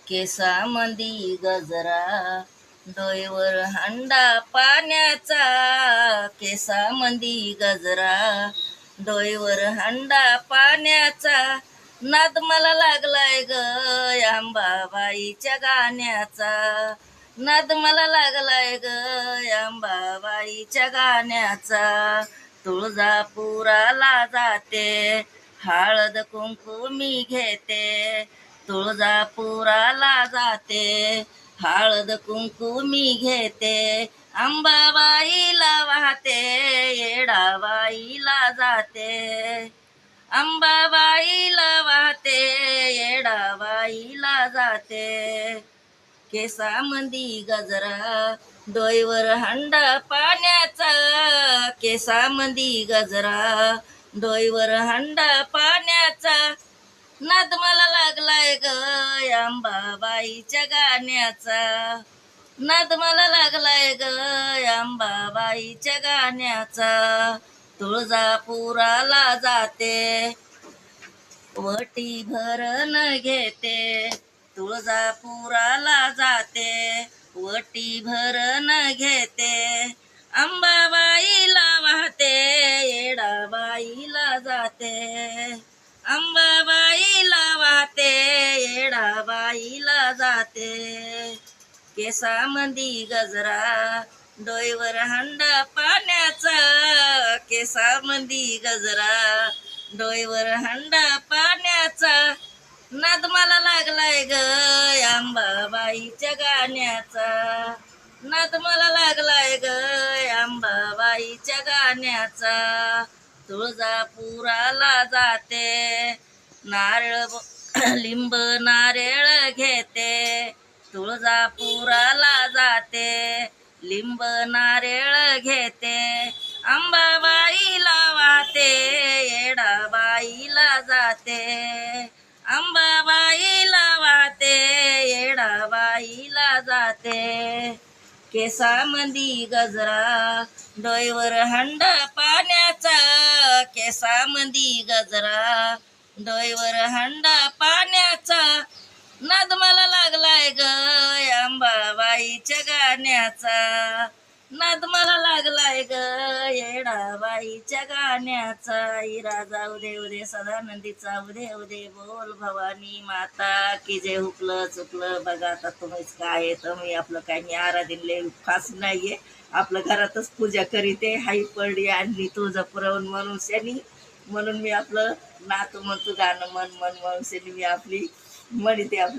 केसामंदी गजरा, डोईवर हंडा पाण्याचा. केसामंदी गजरा, डोईवर हंडा पाण्याचा. नाद मला लागलाय ग अंबाबाईच्या गाण्याचा. नाद मला लागलाय ग अंबाबाईच्या गाण्याचा. तुळजापुराला जाते, हळद कुंकू मी घेते. तुळजापुराला जाते, हळद कुंकू मी घेते. अंबाबाईला वाहते, येडाबाईला जाते. अंबाबाईला वाहते, येडाबाईला जाते. केसामंदी गजरा, डोईवर हंडा पाण्याचा. केसामंदी गजरा, डोईवर हंडा पाण्याचा. नाद मला लागलाय ग अंबाबाईच्या गाण्याचा. नाद मला लागलाय ग अंबाबाईच्या गाण्याचा. तुळजापुराला जाते, वटी भरण घेते. तुळजापुराला जाते, वटी भरण घेते. अंबाबाईला वाहते, येडाबाईला जाते. अंबाबाईला वाहते, येडाबाईला जाते. केसामंदी गजरा, डोईवर हंडा पाण्याचा. केसामंदी गजरा, डोईवर हंडा पाण्याचा. नाद मला लागलाय ग अंबाबाईच्या गाण्याचा. नाद मला लागलाय ग अंबाबाईच्या गाण्याचा. तुळजापुराला जाते, लिंब नारळ घेते. तुळजापुराला जाते, लिंब नारळ घेते. अंबाबाईला वाहते, येडाबाईला जाते. अंबाबाईला वाहते, येडाबाईला जाते. केसामंदी गजरा, डोईवर हंडा पाण्याचा. केसामंदी गजरा, डोईवर हंडा पाण्याचा. नाद मला लागलाय ग अंबाबाईच्या गाण्याचा. नाद मला लागलाय ग येडाबाईच्या गाण्याचा. इरा जाऊ दे उदे सदानंदी चाऊ दे उदे. बोल भवानी माता की जे. हुकलं चुकलं बघा आता तुम्हीच काय आहे. तर मी आपलं काही नाही आराधीनले खास नाहीये. आपलं घरातच पूजा करीते. हाई पडली आणली तुझं पुरवून म्हणून शनी. म्हणून मी आपलं नातू म्हणतो गाणं मन मन म्हणून शनी मी आपली म्हणते आपलं